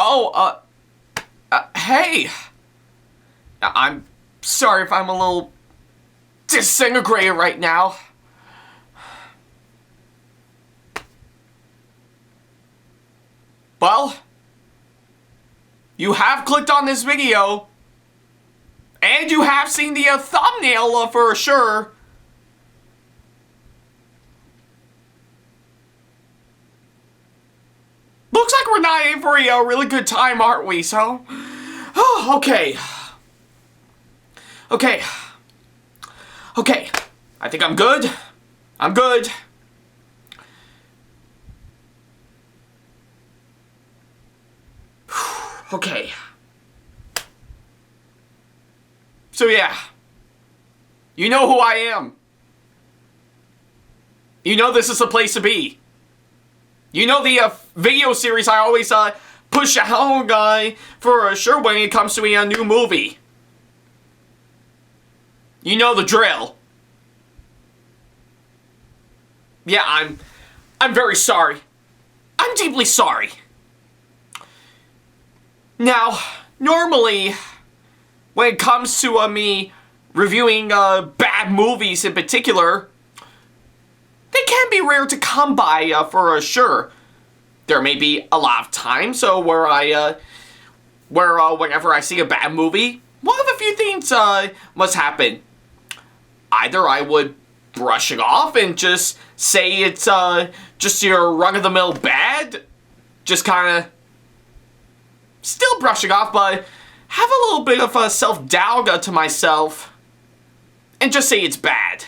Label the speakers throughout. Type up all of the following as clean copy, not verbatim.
Speaker 1: Oh, hey! I'm sorry if I'm a little disintegrated right now. Well, you have clicked on this video, and you have seen the thumbnail for sure. Looks like we're not in for a really good time, aren't we? So, oh, okay. Okay. I think I'm good. I'm good. Okay. So yeah. You know who I am. You know this is the place to be. You know the video series I always push out for sure when it comes to a new movie. You know the drill. Yeah, I'm very sorry. I'm deeply sorry. Now, normally, when it comes to me reviewing bad movies in particular, they can be rare to come by for sure. There may be a lot of times where whenever I see a bad movie, one of a few things must happen. Either I would brush it off and just say it's just your run-of-the-mill bad, just kind of still brushing off, but have a little bit of self-doubt to myself and just say it's bad.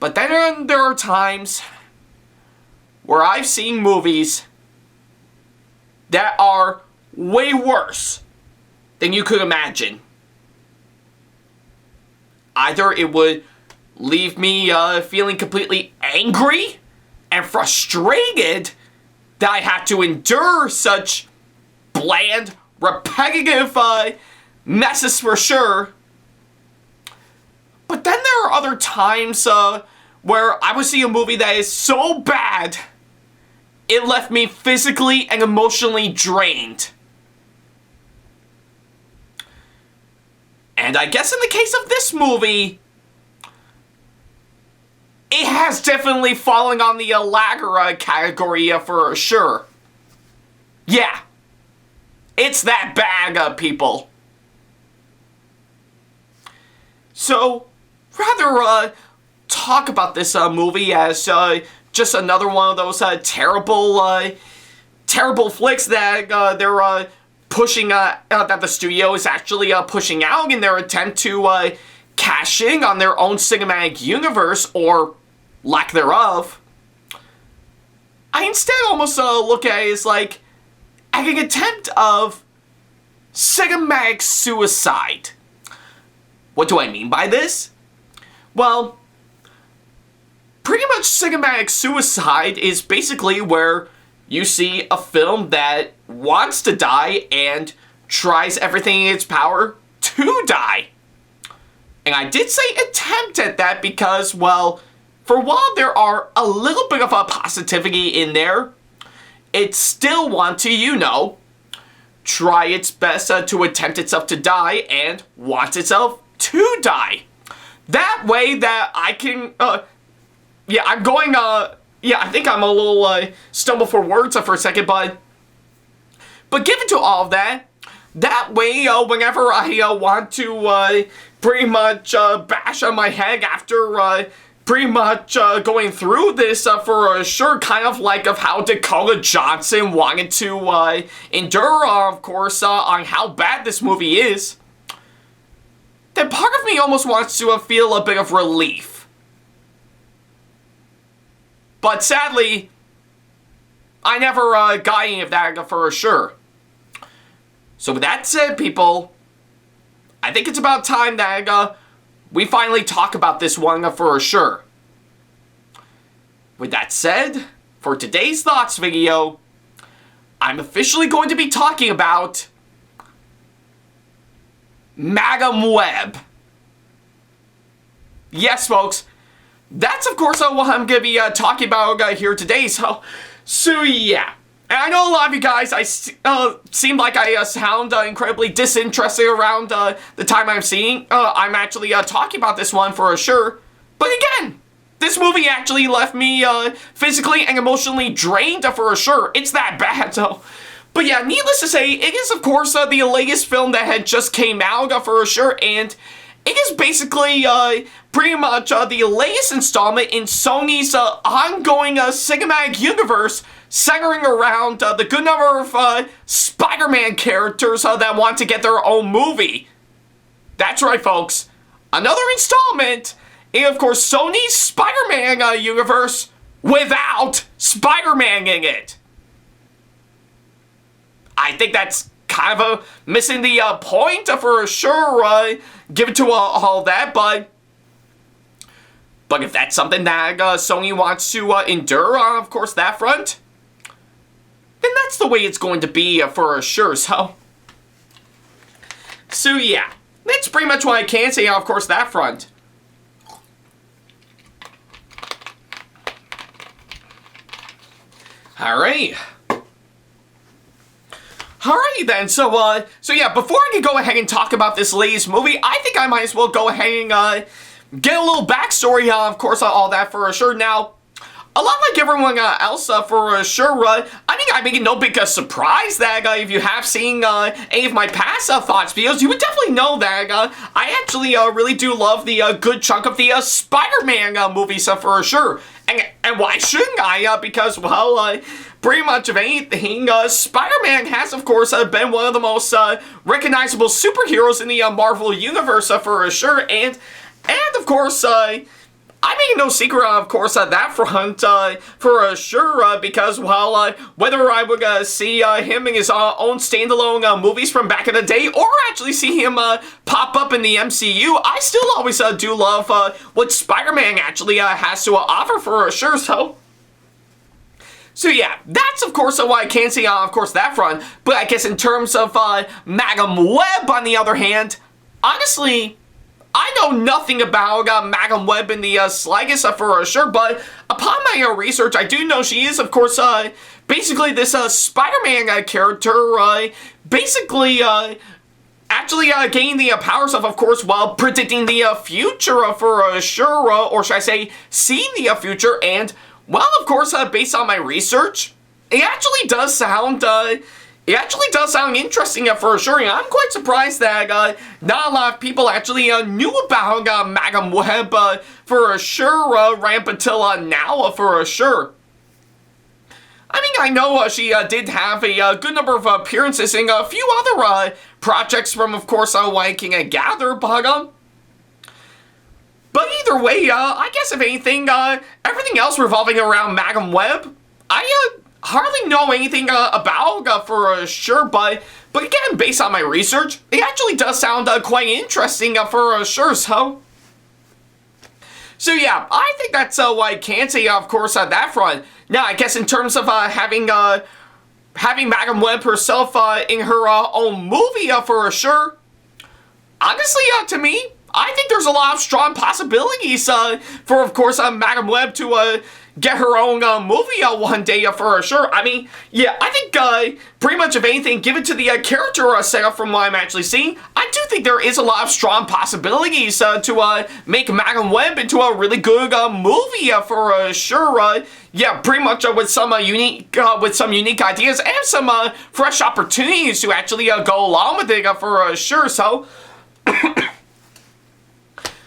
Speaker 1: But then there are times where I've seen movies that are way worse than you could imagine. Either it would leave me feeling completely angry and frustrated that I had to endure such bland, repetitive messes for sure. But then there are other times where I would see a movie that is so bad, it left me physically and emotionally drained. And I guess in the case of this movie, it has definitely fallen on the lager category for sure. Yeah. It's that bad, people. So, rather talk about this movie as just another one of those terrible flicks that they're pushing, that the studio is actually pushing out in their attempt to cash in on their own cinematic universe, or lack thereof. I instead almost look at it as like an attempt of cinematic suicide. What do I mean by this? Well, pretty much cinematic suicide is basically where you see a film that wants to die and tries everything in its power to die. And I did say attempt at that because, well, for while there are a little bit of a positivity in there, it still want to, you know, try its best to attempt itself to die and want itself to die. That way that I can, yeah, I'm going, yeah, I think I'm a little, stumble for words for a second, but given to all of that, that way, whenever I want to, pretty much, bash on my head after, pretty much, going through this, for sure, kind of like of how Dakota Johnson wanted to, endure, of course, on how bad this movie is, then part of me almost wants to feel a bit of relief. But sadly, I never got any of that for sure. So with that said, people, I think it's about time that we finally talk about this one for sure. With that said, for today's thoughts video, I'm officially going to be talking about Madam Web. Yes, folks, that's of course what I'm going to be talking about here today. So yeah. And I know a lot of you guys, seem like I sound incredibly disinterested around the time I'm actually talking about this one for sure. But again, this movie actually left me physically and emotionally drained for sure. It's that bad, so. But yeah, needless to say, it is of course the latest film that had just came out for sure, and it is basically pretty much the latest installment in Sony's ongoing cinematic universe, centering around the good number of Spider-Man characters that want to get their own movie. That's right, folks. Another installment in, of course, Sony's Spider-Man universe without Spider-Man in it. I think that's kind of missing the point for sure, given to all that, but if that's something that Sony wants to endure on, of course, that front, then that's the way it's going to be for sure, so yeah, that's pretty much what I can say on, of course, that front. Alright. Alrighty then, so yeah, before I can go ahead and talk about this latest movie, I think I might as well go ahead and get a little backstory, of course, all that for sure. Now, a lot like everyone else for sure, I think I make it no big surprise that if you have seen any of my past thoughts videos, you would definitely know that I actually really do love the good chunk of the Spider-Man movies for sure. And why shouldn't I? Because, well, pretty much of anything, Spider-Man has, of course, been one of the most recognizable superheroes in the Marvel Universe for sure, and of course, I make no secret, of course, that front for sure, because, well, whether I would see him in his own standalone movies from back in the day, or actually see him pop up in the MCU, I still always do love what Spider-Man actually has to offer for sure, So yeah, that's of course what I can say on, of course, that front, but I guess in terms of Madam Web, on the other hand, honestly, I know nothing about Madam Web in the slightest for sure, but upon my research, I do know she is, of course, basically this Spider-Man character, basically actually gaining the powers of course, while predicting the future for sure, or should I say, seeing the future, and, well, of course, based on my research, it actually does sound interesting for sure. And I'm quite surprised that not a lot of people actually knew about Madam Web for sure, right up until now for sure. I mean, I know she did have a good number of appearances in a few other projects from, of course, what I can gather, but either way, I guess if anything, everything else revolving around Madam Web, I hardly know anything about for sure, but again, based on my research, it actually does sound quite interesting for sure, so yeah, I think that's what I can say, of course, on that front. Now, I guess in terms of having Madam Web herself in her own movie for sure, honestly, to me, I think there's a lot of strong possibilities for, of course, Madam Web to get her own movie one day for sure. I mean, yeah, I think pretty much of anything given to the character setup from what I'm actually seeing, I do think there is a lot of strong possibilities to make Madam Web into a really good movie for sure. Yeah, pretty much with some unique ideas and some fresh opportunities to actually go along with it for sure.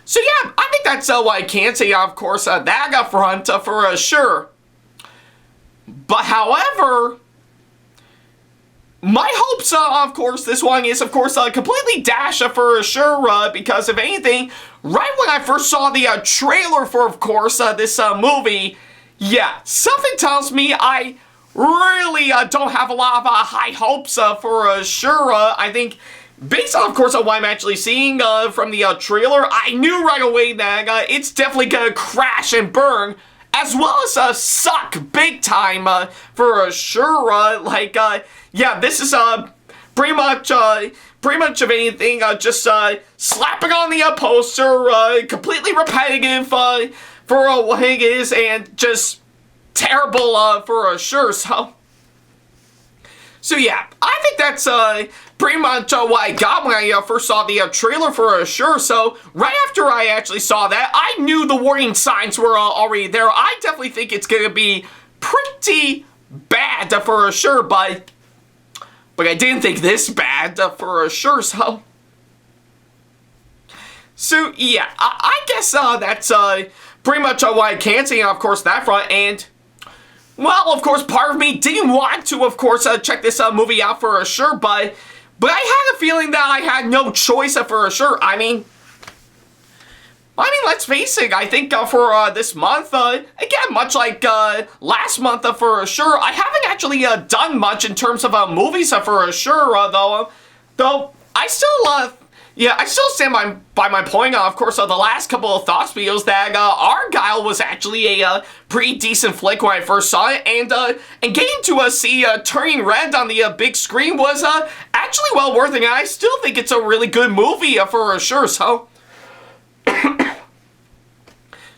Speaker 1: So yeah, I think that's what I can say, of course, that front for sure. But however, my hopes, of course, this one is, of course, completely dashed for sure, because if anything, right when I first saw the trailer for, of course, this movie, yeah, something tells me I really don't have a lot of high hopes for sure. I think, based on, of course, on what I'm actually seeing from the trailer, I knew right away that it's definitely gonna crash and burn, as well as suck big time for sure. Yeah, this is pretty much of anything, just slapping on the poster, completely repetitive for what it is, and just terrible for sure. So So yeah, I think that's pretty much what I got when I first saw the trailer for sure. So right after I actually saw that, I knew the warning signs were already there. I definitely think it's going to be pretty bad for sure, but I didn't think this bad for sure, so yeah, I guess that's pretty much what I can say, of course, that front. And well, of course, part of me didn't want to, of course, check this movie out for sure, but I had a feeling that I had no choice for sure. I mean, let's face it, I think for this month, again, much like last month for sure, I haven't actually done much in terms of movies for sure, though I still, yeah, I still stand by my point, of course, the last couple of Thoughts videos that Argyle was actually a pretty decent flick when I first saw it, and getting to see Turning Red on the big screen was actually well worth it, and I still think it's a really good movie for sure, so...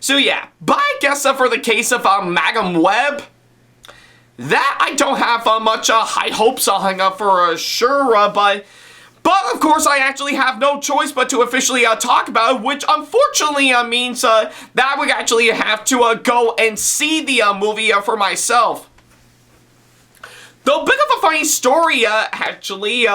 Speaker 1: So yeah, but I guess for the case of Madam Web, that I don't have much high hopes on for sure, but of course I actually have no choice but to officially talk about it, which unfortunately means that I would actually have to go and see the movie for myself. Though, bit of a funny story, actually,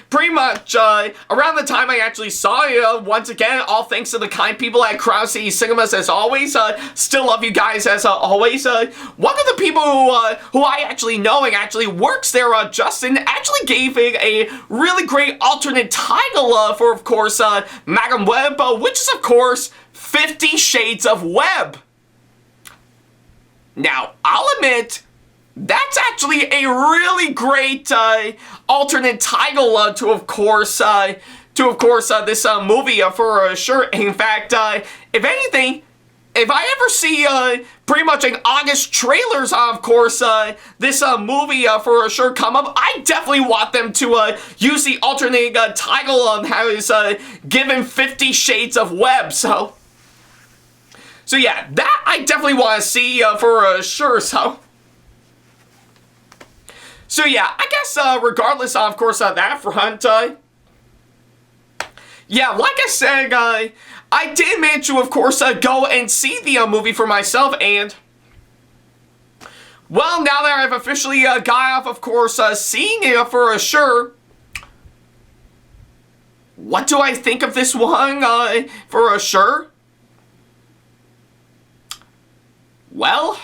Speaker 1: pretty much, around the time I actually saw it, once again, all thanks to the kind people at Crown City Cinemas, as always, still love you guys, as always, one of the people who I actually know and actually works there, Justin, actually gave it a really great alternate title, for, of course, Madam Web, which is, of course, 50 Shades of Web. Now, I'll admit, that's actually a really great alternate title to, of course, this movie for sure. In fact, if anything, if I ever see pretty much an August trailers, of course, this movie for sure come up, I definitely want them to use the alternate title on how it's given 50 Shades of Web. So yeah, that I definitely want to see for sure. So yeah, I guess regardless, of course, that front, yeah, like I said, I did manage to, of course, go and see the movie for myself, and well, now that I've officially got off, of course, seeing it for sure, what do I think of this one for sure? Well,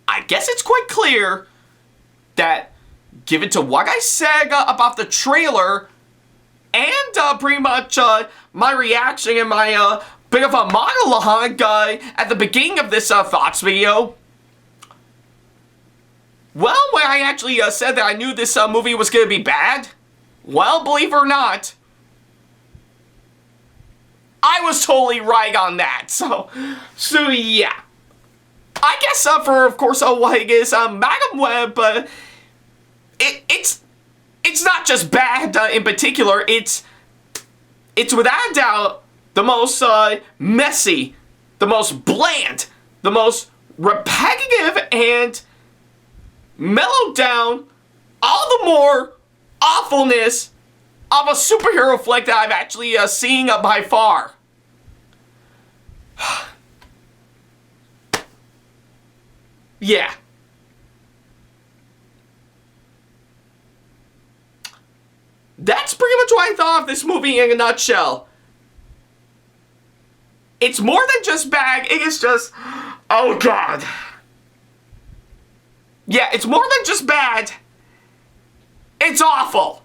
Speaker 1: I guess it's quite clear that, given to what I said about the trailer, and pretty much my reaction and my bit of a monologue at the beginning of this Thoughts video, well, when I actually said that I knew this movie was going to be bad, well, believe it or not, I was totally right on that, so yeah. I guess for, of course, what it is, Madam Web, it's not just bad in particular, it's without a doubt the most messy, the most bland, the most repetitive, and mellowed down, all the more awfulness of a superhero flick that I've actually seen by far. Yeah. That's pretty much what I thought of this movie in a nutshell. It's more than just bad, it is just... oh god. Yeah, it's more than just bad. It's awful.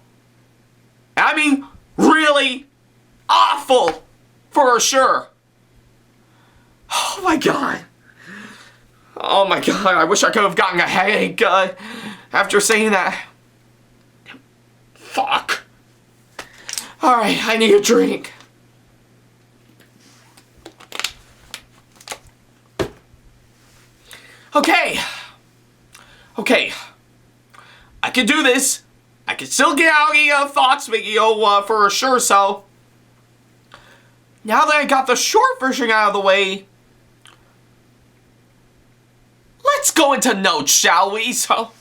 Speaker 1: I mean, really awful, for sure. Oh my god. Oh my god, I wish I could have gotten a headache after saying that. Fuck. Alright, I need a drink. Okay. I can do this. I can still get out the Thoughts video for sure, so... now that I got the short version out of the way, let's go into notes, shall we? So,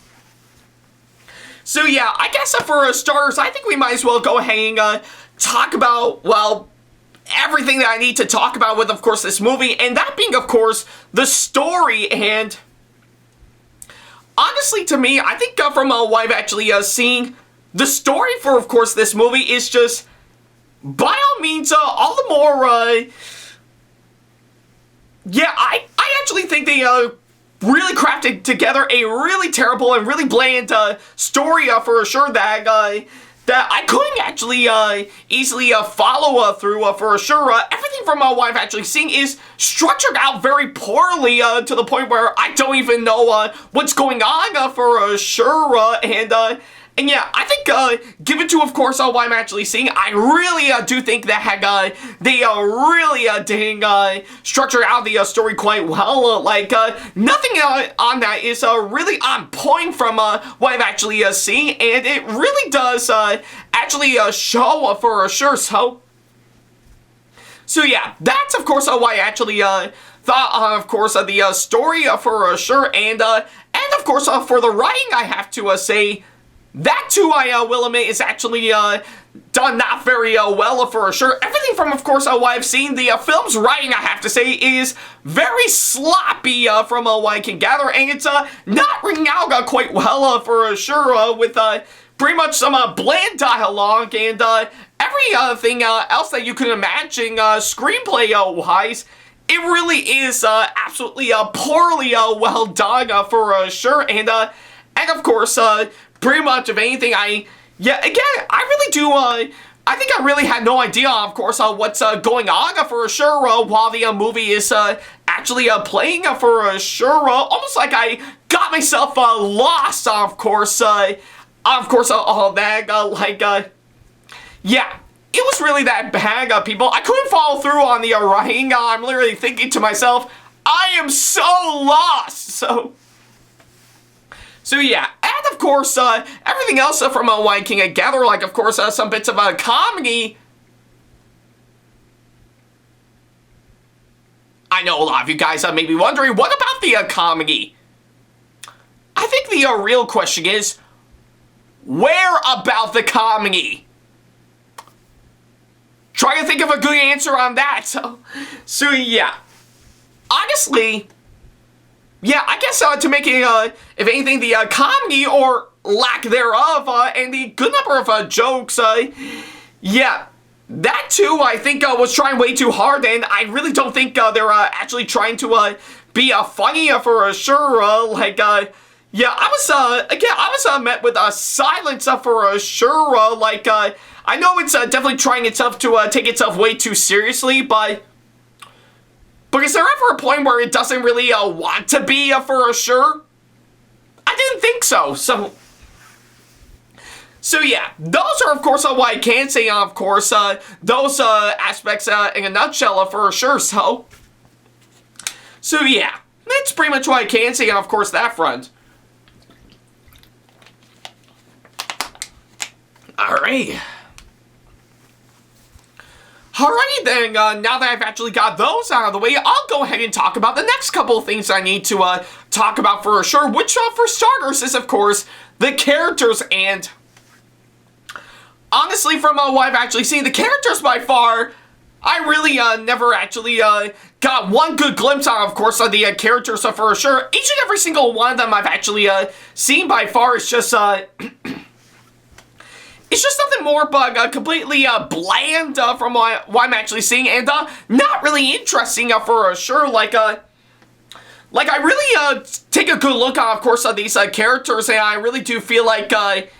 Speaker 1: So yeah, I guess for starters, I think we might as well go ahead and talk about, well, everything that I need to talk about with, of course, this movie, and that being, of course, the story. And honestly, to me, I think from what I've actually seen, the story for, of course, this movie is just, by all means, all the more, yeah, I actually think they really crafted together a really terrible and really bland story for sure that that I couldn't actually easily follow through for sure. Everything from what I've actually seen is structured out very poorly to the point where I don't even know what's going on for sure. And yeah, I think, given to, of course, what I'm actually seeing, I really do think that they really didn't structure out the story quite well. Nothing on that is really on point from what I've actually seen, and it really does actually show for sure. So yeah, that's, of course, why I actually thought, of course, the story for sure, and of course, for the writing, I have to say, that too, I will admit, is actually done not very well for sure. Everything from, of course, what I've seen, the film's writing, I have to say, is very sloppy from what I can gather, and it's not ringing out quite well for sure with pretty much some bland dialogue and everything else that you can imagine screenplay-wise. It really is absolutely poorly well done for sure, and of course, pretty much, if anything, I really do, I think I really had no idea, of course, what's going on for sure while the movie is actually playing for sure. Almost like I got myself lost, of course, all that, yeah. It was really that bad, people. I couldn't follow through on the writing. I'm literally thinking to myself, I am so lost, So yeah, and of course, everything else from what I can gather, like, of course, some bits of comedy. I know a lot of you guys may be wondering, what about the comedy? I think the real question is, where about the comedy? Try to think of a good answer on that. So yeah, honestly, yeah, I guess to make it, if anything, the comedy or lack thereof, and the good number of jokes, yeah, that too, I think, was trying way too hard, and I really don't think they're actually trying to be funny for sure. Yeah, I was met with silence for sure. I know it's definitely trying itself to take itself way too seriously, but is there ever a point where it doesn't really want to be for sure? I didn't think so. So yeah, those are, of course, what I can say, of course, those aspects in a nutshell for sure. So yeah, that's pretty much what I can say on, of course, that front. Alright. Alrighty then, now that I've actually got those out of the way, I'll go ahead and talk about the next couple of things I need to talk about for sure, which for starters is, of course, the characters. And honestly, from what I've actually seen, the characters by far, I really never actually got one good glimpse on, of course, of the characters for sure. Each and every single one of them I've actually seen by far is just it's just nothing more but completely bland from what I'm actually seeing, and not really interesting for sure. Like I really take a good look on, of course, these characters, and I really do feel like, am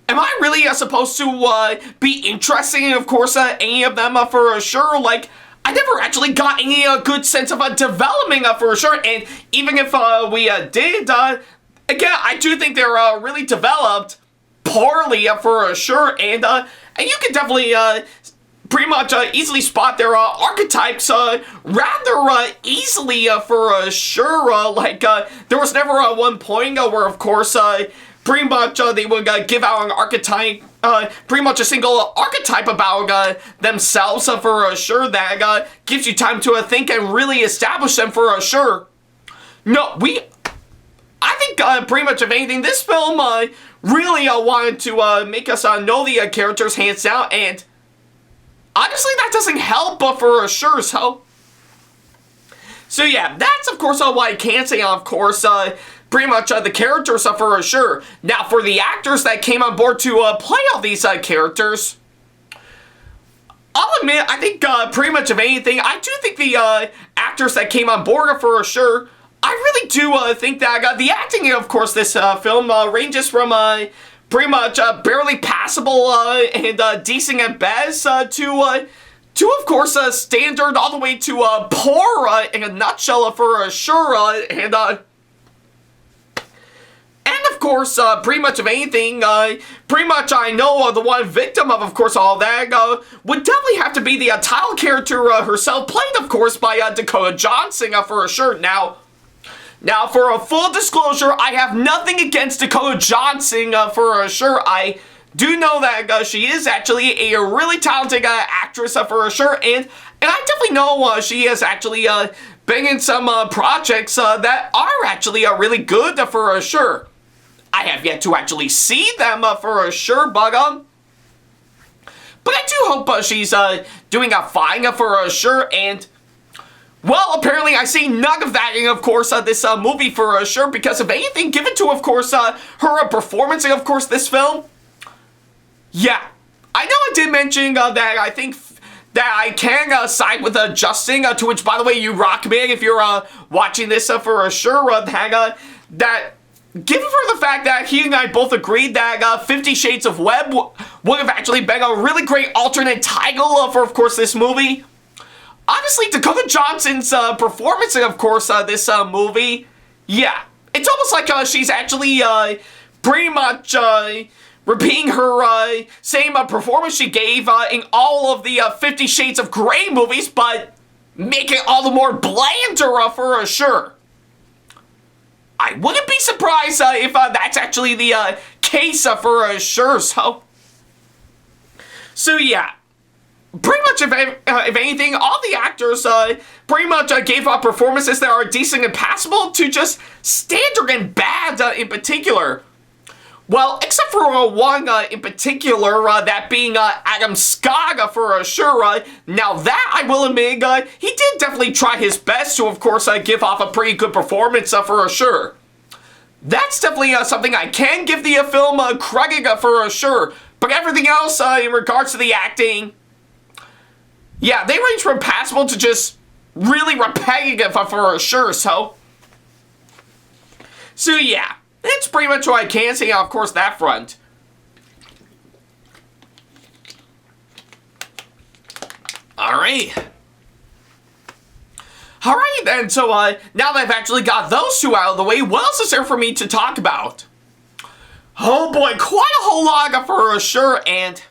Speaker 1: I really supposed to be interested in, of course, any of them for sure? Like, I never actually got any good sense of development for sure, and even if we did, again, I do think they're really developed poorly for sure, and you can definitely pretty much easily spot their archetypes rather easily for sure. There was never one point where, of course, pretty much they would give out an archetype, pretty much a single archetype about themselves for sure that gives you time to think and really establish them for sure. No, I think pretty much, if anything, this film really wanted to make us know the characters hands down, and honestly, that doesn't help for sure, so yeah, that's of course what I can say, of course, pretty much the characters for sure. Now, for the actors that came on board to play all these characters, I'll admit, I think pretty much of anything, I do think the actors that came on board for sure, I really do think that the acting, of course, this film ranges from pretty much barely passable and decent at best to of course standard all the way to poor in a nutshell for sure, and of course, pretty much of anything, pretty much I know the one victim of course, all that, would definitely have to be the title character herself, played, of course, by Dakota Johnson for sure. Now, for a full disclosure, I have nothing against Dakota Johnson for sure. I do know that she is actually a really talented actress for sure, and I definitely know she is actually been in some projects that are actually really good for sure. I have yet to actually see them for sure, but I do hope she's doing fine for sure, and well, apparently I see none of that in, of course, this movie for sure, because of anything given to, of course, her performance in, of course, this film. Yeah, I know I did mention that I think that I can side with Justin, to which, by the way, you rock, man, if you're watching this for sure, that given for the fact that he and I both agreed that 50 Shades of Web would have actually been a really great alternate title for, of course, this movie. Honestly, Dakota Johnson's performance in, of course, this movie, yeah, it's almost like she's actually pretty much repeating her same performance she gave in all of the 50 Shades of Grey movies, but make it all the more blander for sure. I wouldn't be surprised if that's actually the case for sure, so yeah. Pretty much, if anything, all the actors pretty much gave up performances that are decent and passable to just standard and bad in particular. Well, except for one in particular, that being Adam Scott for sure. Now that, I will admit, he did definitely try his best to, of course, give off a pretty good performance for sure. That's definitely something I can give the film credit for sure. But everything else in regards to the acting, yeah, they range from passable to just really repetitive for sure, so yeah, that's pretty much what I can say on, of course, that front. Alright then, so now that I've actually got those two out of the way, what else is there for me to talk about? Oh boy, quite a whole lot for sure, and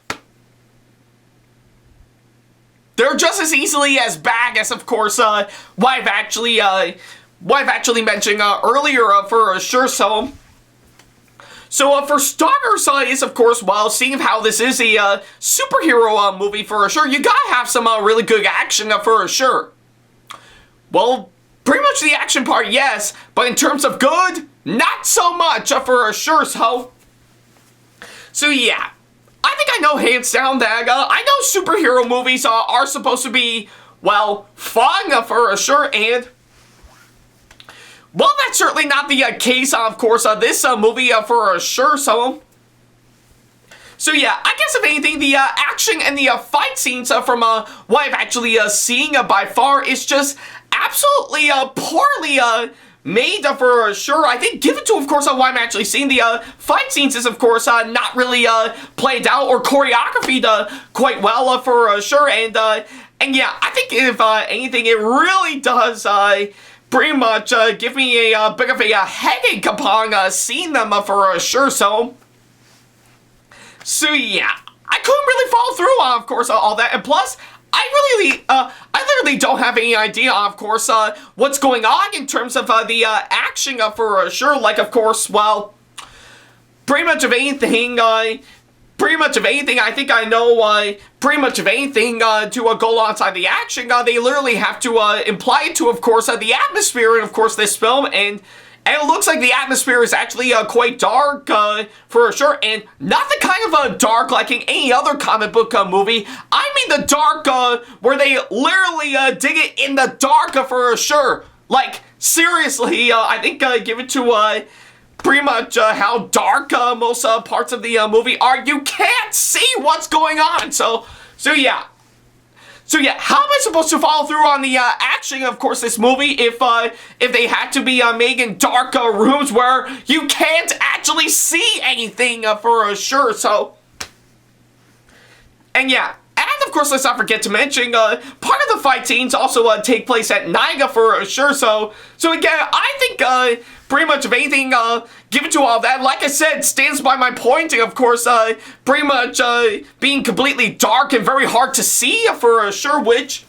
Speaker 1: they're just as easily as bad as, of course, what I've actually mentioned earlier for sure. So for starters, is of course, well, seeing how this is a superhero movie for sure, you gotta have some really good action for sure. Well, pretty much the action part, yes, but in terms of good, not so much for sure. So yeah. I think I know hands down that I know superhero movies are supposed to be, well, fun for sure, and well, that's certainly not the case, of course, this movie for sure, so yeah, I guess if anything, the action and the fight scenes from what I've actually seen by far is just absolutely poorly made for sure. I think given to, of course, what I'm actually seeing, the fight scenes is, of course, not really played out or choreographed quite well for sure, and yeah, I think if anything, it really does pretty much give me a bit of a headache upon seeing them for sure, so yeah, I couldn't really follow through on, of course, all that, and plus, I literally don't have any idea, of course, what's going on in terms of the action for sure. Like, of course, well, pretty much of anything, I think I know pretty much of anything to go alongside the action. They literally have to imply it to, of course, the atmosphere in, of course, this film, and and it looks like the atmosphere is actually quite dark for sure, and not the kind of dark like in any other comic book movie. I mean the dark where they literally dig it in the dark for sure. Like, seriously, I think give it to pretty much how dark most parts of the movie are. You can't see what's going on. So yeah. So yeah, how am I supposed to follow through on the action of course this movie if they had to be made in dark rooms where you can't actually see anything for sure? So, and yeah. And of course, let's not forget to mention, part of the fight scenes also take place at night for sure. So again, I think pretty much of anything given to all that, like I said, stands by my point. And of course, pretty much being completely dark and very hard to see for sure. Which,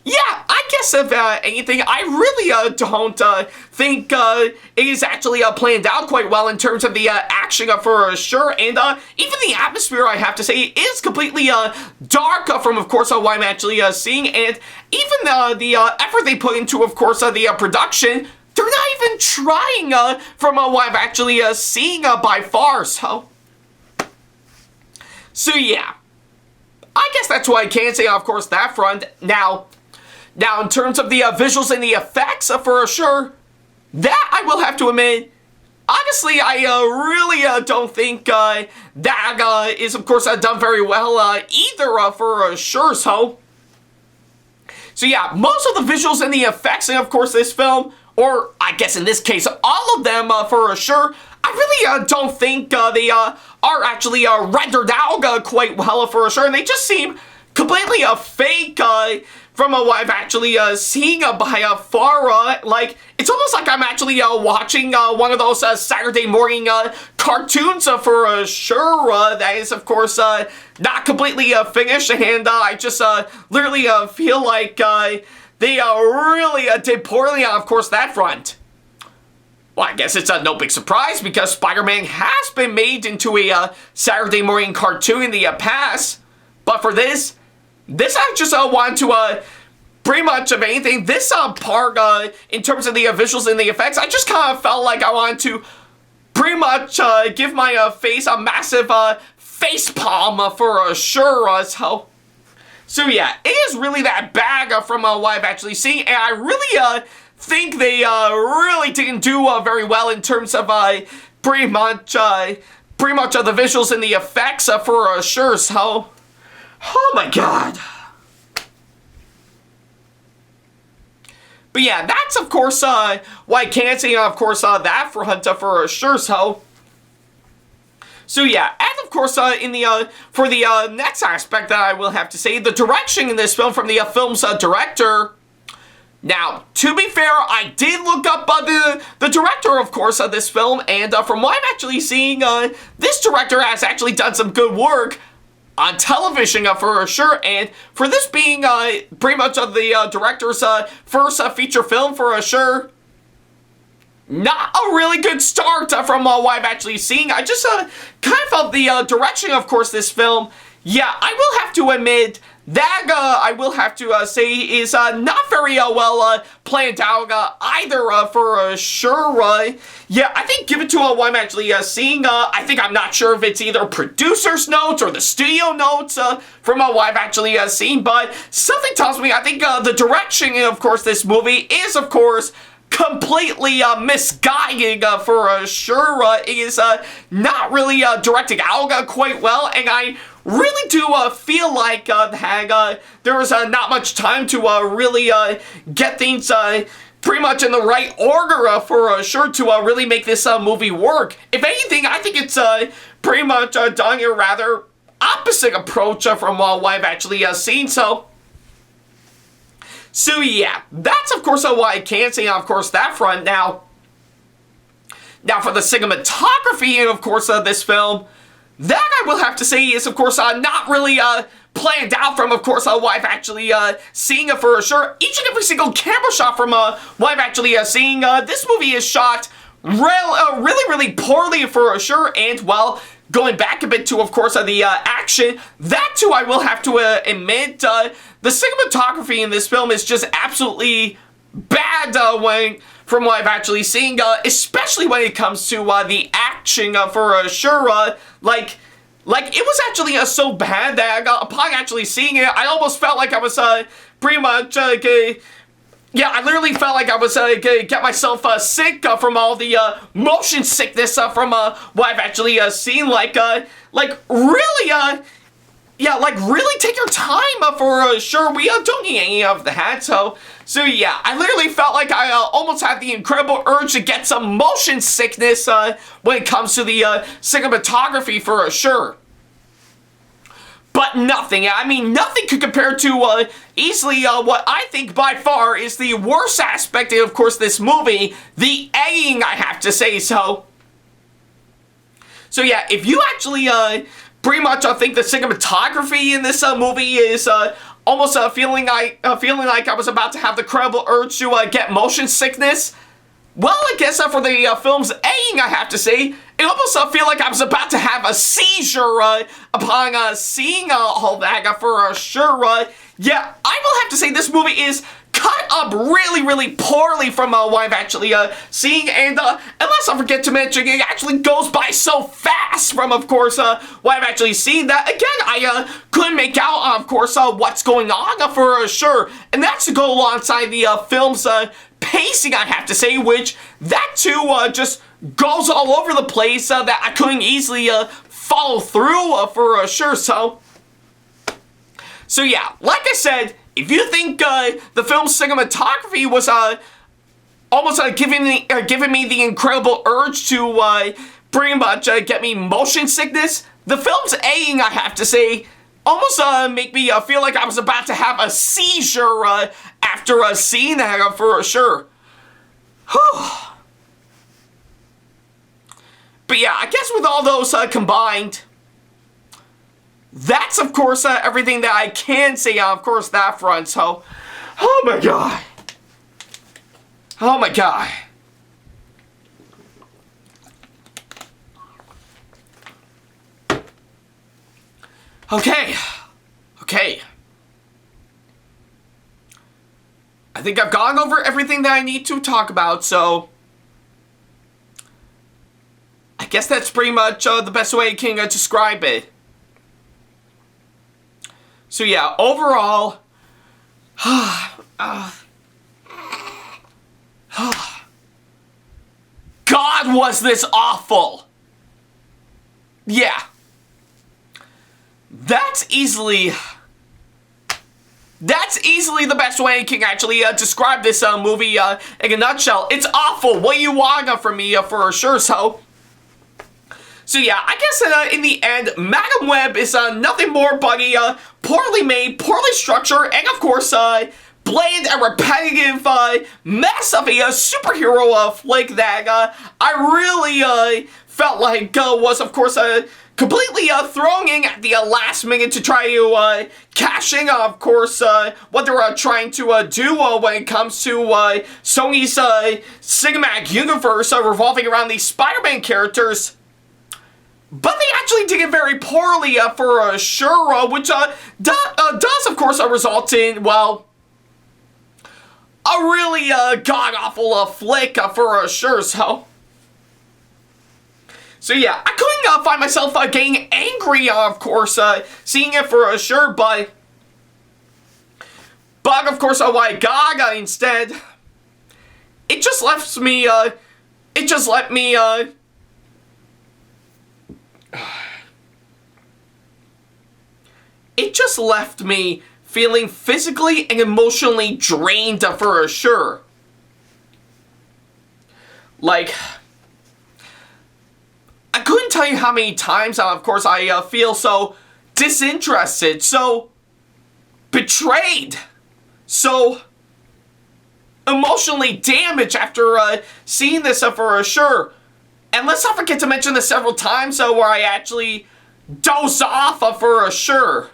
Speaker 1: yeah, I guess if anything, I really don't think it is actually planned out quite well in terms of the action for sure. And even the atmosphere, I have to say, is completely dark from, of course, what I'm actually seeing. And even the effort they put into, of course, the production, they're not even trying from what I'm actually seeing by far. So yeah, I guess that's what I can say, of course, that front. Now, in terms of the visuals and the effects, for sure, that I will have to admit, honestly, I really don't think that is, of course, done very well either, for sure. So yeah, most of the visuals and the effects in, of course, this film, or I guess in this case, all of them, for sure, I really don't think they are actually rendered out quite well, for sure, and they just seem completely fake from what I've actually seen by far. Like, it's almost like I'm actually watching one of those Saturday morning cartoons for sure. That is, of course, not completely finished, and I just literally feel like they really did poorly on, of course, that front. Well, I guess it's no big surprise because Spider-Man has been made into a Saturday morning cartoon in the past, but for this I just want to, pretty much of anything, this part, in terms of the visuals and the effects, I just kind of felt like I wanted to pretty much give my face a massive face palm for sure. So yeah, it is really that bad from what I've actually seen, and I really think they really didn't do very well in terms of pretty much the visuals and the effects for sure. So, oh my god. But yeah, that's of course why I can't say, of course, that front for sure. So yeah, and of course in the for the next aspect that I will have to say, the direction in this film from the film's director. Now, to be fair, I did look up the director, of course, of this film, and from what I'm actually seeing, this director has actually done some good work on television for sure, and for this being pretty much of the director's first feature film for sure, not a really good start from what I'm actually seeing. I just kind of felt the direction, of course, this film, yeah, I will have to admit that I will have to say is not very well planned out either for sure. Yeah, I think given to what I'm actually seeing, I think I'm not sure if it's either producer's notes or the studio notes from what I've actually seen, but something tells me I think the direction of course this movie is of course completely misguided for sure. It is not really directing out quite well, and I really do feel like there was not much time to really get things pretty much in the right order for sure to really make this movie work. If anything, I think it's pretty much done a rather opposite approach from what I've actually seen. So yeah, that's of course what I can say on, of course, that front. Now for the cinematography and of course this film, that I will have to say is of course not really planned out from of course what I've actually seen for sure. Each and every single camera shot from what I've actually seen, this movie is shot really poorly for sure. And well, going back a bit to of course the action, that too I will have to admit, the cinematography in this film is just absolutely bad from what I've actually seen, especially when it comes to the action for sure. Like it was actually so bad that upon actually seeing it, I almost felt like I was pretty much yeah, I literally felt like I was gonna get myself sick from all the motion sickness from what I've actually seen. Like really, yeah, like really take your time for sure. We don't need any of that. So yeah, I literally felt like I almost had the incredible urge to get some motion sickness when it comes to the cinematography for sure. But nothing, I mean, nothing could compare to easily what I think by far is the worst aspect of course, this movie, the editing, I have to say so. So yeah, if you actually pretty much think the cinematography in this movie is almost feeling like I was about to have the incredible urge to get motion sickness, well, I guess for the film's editing, I have to say, it almost feel like I was about to have a seizure upon seeing all that for sure. Yeah, I will have to say this movie is cut up really poorly from what I've actually seen, and unless I forget to mention, it actually goes by so fast from, of course, what I've actually seen that, again, I couldn't make out, of course, what's going on for sure, and that's to go alongside the film's pacing, I have to say, which that too just goes all over the place that I couldn't easily follow through for sure. So yeah, like I said, if you think the film's cinematography was almost giving me the incredible urge to pretty much get me motion sickness, the film's editing, I have to say, almost make me feel like I was about to have a seizure after seeing that for sure. But yeah, I guess with all those combined, that's of course everything that I can say on, of course, that front. So, oh my god. Oh my god. Okay. I think I've gone over everything that I need to talk about, so I guess that's pretty much the best way I can describe it. So yeah, overall, God, was this awful! Yeah. That's easily the best way I can actually describe this movie in a nutshell. It's awful. What do you want from me for sure? So yeah, I guess in the end, Madam Web is nothing more but a poorly made, poorly structured, and of course, bland and repetitive mess of a superhero flick that I really felt like was, of course, completely thrown in at the last minute to try to cash in, of course, what they're trying to do when it comes to Sony's cinematic universe revolving around these Spider-Man characters. But they actually did it very poorly for sure, which does, of course, result in, well, a really god-awful flick for sure, So yeah, I couldn't find myself getting angry, of course, seeing it for sure, but of course, what I got instead, it just left me, feeling physically and emotionally drained for sure. Like, I couldn't tell you how many times, of course, I feel so disinterested, so betrayed, so emotionally damaged after seeing this for sure. And let's not forget to mention this several times where I actually doze off for sure.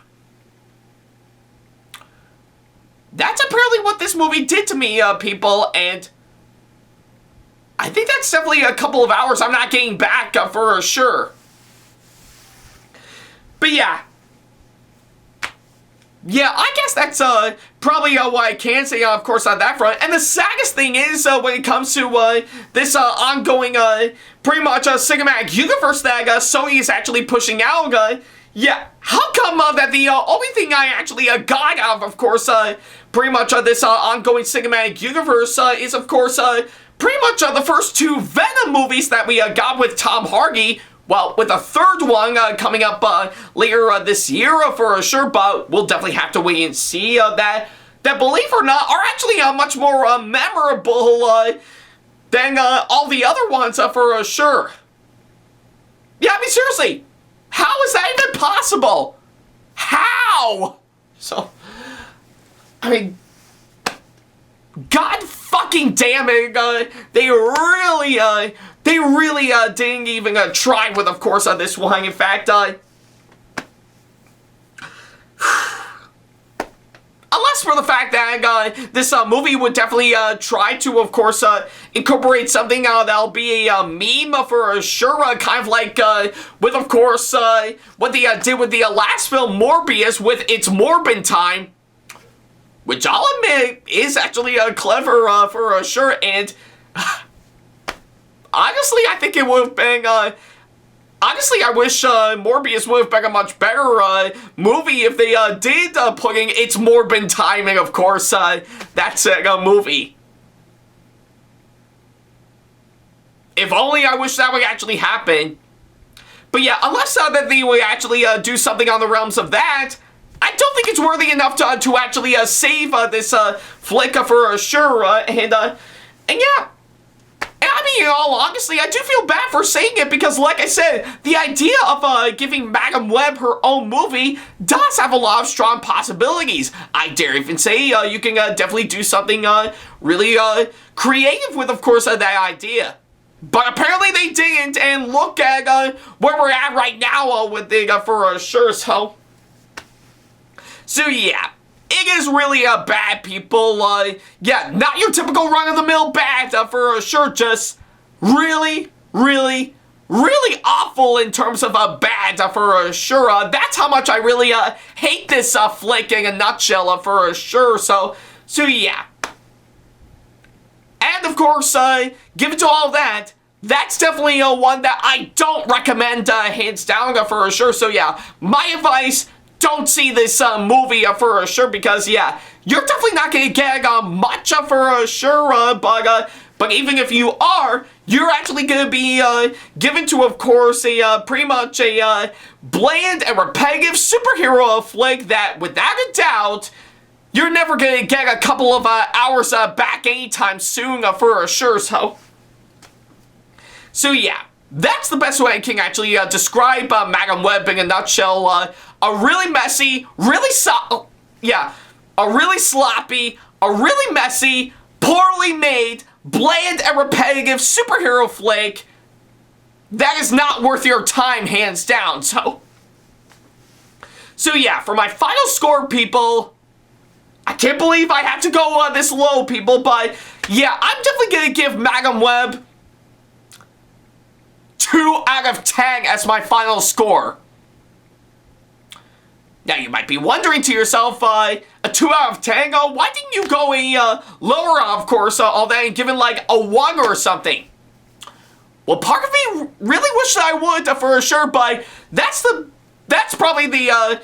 Speaker 1: That's apparently what this movie did to me, people, and I think that's definitely a couple of hours I'm not getting back for sure. But yeah, yeah, I guess that's probably what I can say, of course, on that front. And the saddest thing is, when it comes to this ongoing, pretty much cinematic universe that Sony is actually pushing out, yeah, how come that the only thing I actually got out of course, pretty much this ongoing cinematic universe is, of course, pretty much the first two Venom movies that we got with Tom Hardy. Well, with a third one coming up later this year for sure, but we'll definitely have to wait and see that, believe it or not, are actually much more memorable than all the other ones for sure. Yeah, I mean, seriously, how is that even possible? How? So, I mean, God fucking damn it, they really didn't even try with, of course, this one. In fact, unless for the fact that this movie would definitely try to, of course, incorporate something that'll be a meme for sure, kind of like with, of course, what they did with the last film, Morbius, with its Morbin time, which I'll admit is actually clever for sure, and honestly, I think it would have been, honestly, I wish Morbius would have been a much better movie if they did putting its Morbin timing, of course, that's a movie. If only I wish that would actually happen. But yeah, unless that they would actually do something on the realms of that, I don't think it's worthy enough to actually save this flick for sure, and yeah. I mean, honestly, I do feel bad for saying it because, like I said, the idea of giving Madam Web her own movie does have a lot of strong possibilities. I dare even say you can definitely do something really creative with, of course, that idea. But apparently they didn't, and look at where we're at right now with it for sure, so yeah. It is really bad, people. Yeah, not your typical run-of-the-mill bad for sure. Just really, really, really awful in terms of bad for sure. That's how much I really hate this flick in a nutshell for sure. So yeah. And of course, given to all that, that's definitely one that I don't recommend hands down for sure. So yeah, my advice: don't see this movie for sure, because yeah, you're definitely not gonna get much for sure, but even if you are, you're actually gonna be given to, of course, a pretty much a bland and repetitive superhero flick that, without a doubt, you're never gonna get a couple of hours back anytime soon for sure. So yeah. That's the best way I can actually describe Madam Web in a nutshell. A really messy, a really sloppy, a really messy, poorly made, bland and repetitive superhero flick that is not worth your time, hands down. So yeah, for my final score, people, I can't believe I have to go this low, people, but yeah, I'm definitely gonna give Madam Web 2 out of 10 as my final score. Now you might be wondering to yourself, a 2 out of 10, why didn't you go a lower, of course, all that, and give it like a 1 or something? Well, part of me really wish that I would for sure, but that's probably the, I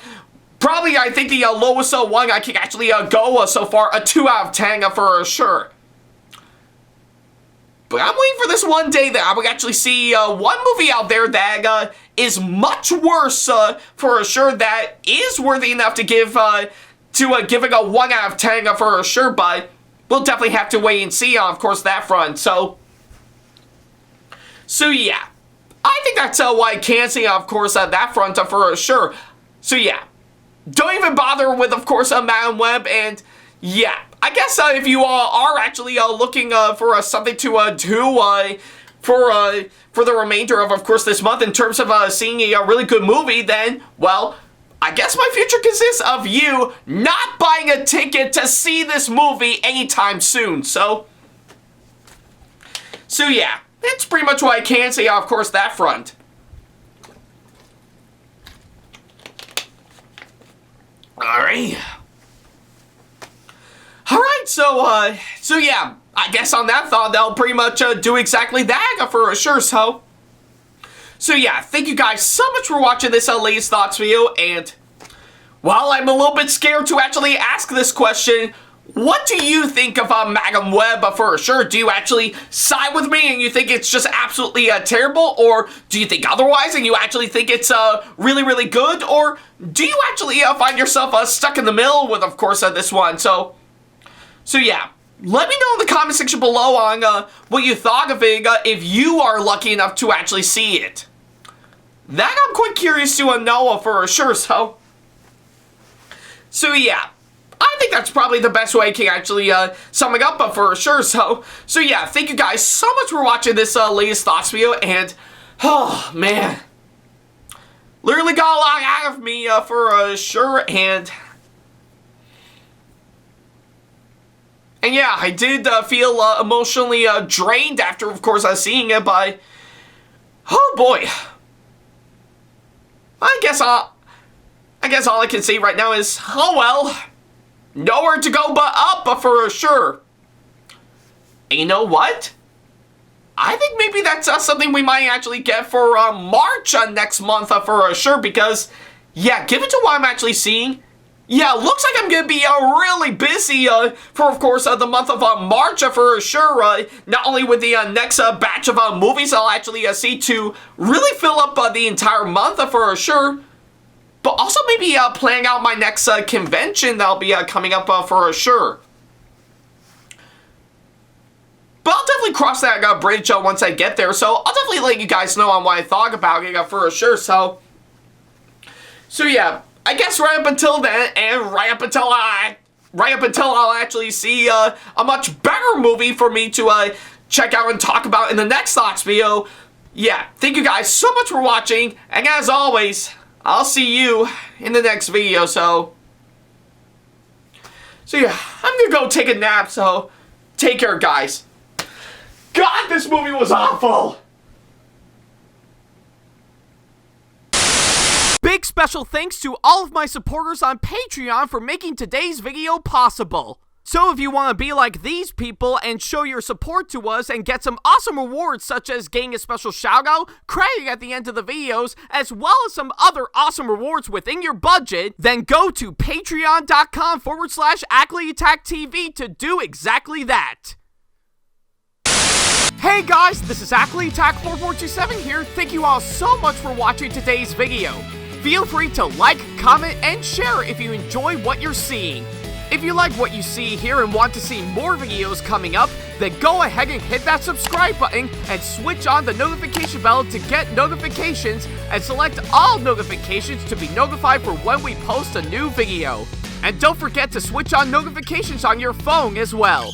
Speaker 1: think the lowest one I can actually go so far, a 2 out of 10 for sure. But I'm waiting for this one day that I will actually see one movie out there that is much worse for sure, that is worthy enough to give giving a 1 out of 10 for sure, but we'll definitely have to wait and see on, of course, that front. So yeah, I think that's what I can see, of course, that front for sure. So yeah, don't even bother with, of course, Madam Web, and yeah, I guess if you are actually looking for something to do for the remainder of course, this month in terms of seeing a really good movie, then, well, I guess my future consists of you not buying a ticket to see this movie anytime soon. So yeah, that's pretty much what I can say, of course, that front. Alright. Alright, so yeah, I guess on that thought, they'll pretty much do exactly that for sure, so yeah, thank you guys so much for watching this latest thoughts video, and while I'm a little bit scared to actually ask this question, what do you think of Madam Web for sure? Do you actually side with me and you think it's just absolutely terrible? Or do you think otherwise and you actually think it's really, really good? Or do you actually find yourself stuck in the middle with, of course, this one? So yeah, let me know in the comment section below on what you thought of it if you are lucky enough to actually see it. That I'm quite curious to know for sure, so yeah. I think that's probably the best way I can actually sum it up for sure. So yeah, thank you guys so much for watching this latest thoughts video, and oh man, literally got a lot out of me for sure, and yeah, I did feel emotionally drained after, of course, seeing it. But oh boy, I guess all I can say right now is, oh well. Nowhere to go but up for sure. And you know what? I think maybe that's something we might actually get for March next month for sure, because, yeah, given to what I'm actually seeing, yeah, looks like I'm going to be really busy for, of course, the month of March for sure. Not only with the next batch of movies I'll actually see to really fill up the entire month for sure, but also maybe planning out my next convention that'll be coming up for sure. But I'll definitely cross that bridge once I get there, so I'll definitely let you guys know on what I thought about it for sure. So yeah, I guess right up until then, and right up until I'll actually see a much better movie for me to check out and talk about in the next thoughts video. Yeah, thank you guys so much for watching, and as always, I'll see you in the next video, so yeah, I'm gonna go take a nap, so take care, guys. God, this movie was awful!
Speaker 2: Big special thanks to all of my supporters on Patreon for making today's video possible. So if you want to be like these people and show your support to us and get some awesome rewards such as getting a special shoutout, credit at the end of the videos, as well as some other awesome rewards within your budget, then go to patreon.com/Ackleyattack427TV to do exactly that. Hey guys, this is Ackleyattack4427 here. Thank you all so much for watching today's video. Feel free to like, comment, and share if you enjoy what you're seeing. If you like what you see here and want to see more videos coming up, then go ahead and hit that subscribe button and switch on the notification bell to get notifications, and select all notifications to be notified for when we post a new video. And don't forget to switch on notifications on your phone as well.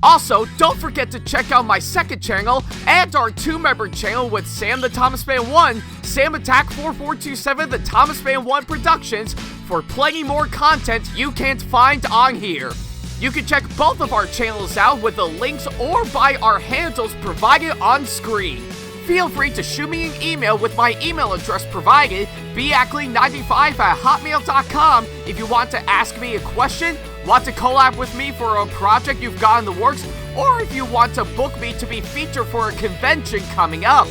Speaker 2: Also, don't forget to check out my second channel and our 2-member channel with Sam the Thomas Fan 1, SamAttack4427TheThomasFan1 Productions, for plenty more content you can't find on here. You can check both of our channels out with the links or by our handles provided on screen. Feel free to shoot me an email with my email address provided, backley95@hotmail.com, if you want to ask me a question, want to collab with me for a project you've got in the works, or if you want to book me to be featured for a convention coming up.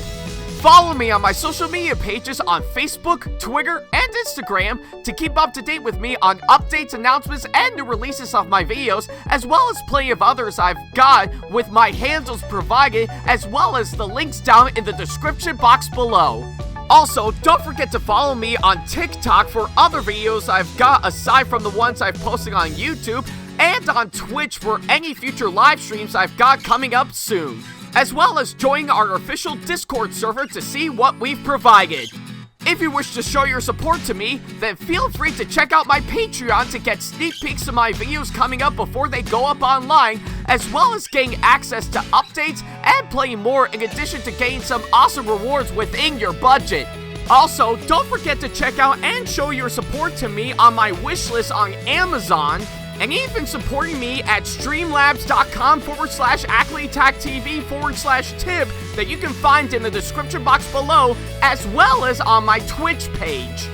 Speaker 2: Follow me on my social media pages on Facebook, Twitter, and Instagram to keep up to date with me on updates, announcements, and new releases of my videos, as well as plenty of others I've got with my handles provided, as well as the links down in the description box below. Also, don't forget to follow me on TikTok for other videos I've got aside from the ones I've posted on YouTube, and on Twitch for any future live streams I've got coming up soon, as well as join our official Discord server to see what we've provided. If you wish to show your support to me, then feel free to check out my Patreon to get sneak peeks of my videos coming up before they go up online, as well as getting access to updates and playing more, in addition to getting some awesome rewards within your budget. Also, don't forget to check out and show your support to me on my wishlist on Amazon, and even supporting me at streamlabs.com/AckleyattackTV/tip that you can find in the description box below, as well as on my Twitch page.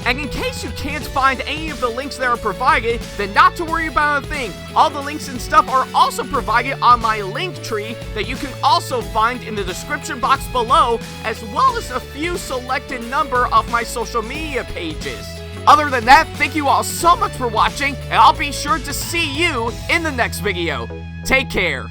Speaker 2: And in case you can't find any of the links that are provided, then not to worry about a thing. All the links and stuff are also provided on my link tree that you can also find in the description box below, as well as a few selected number of my social media pages. Other than that, thank you all so much for watching, and I'll be sure to see you in the next video. Take care.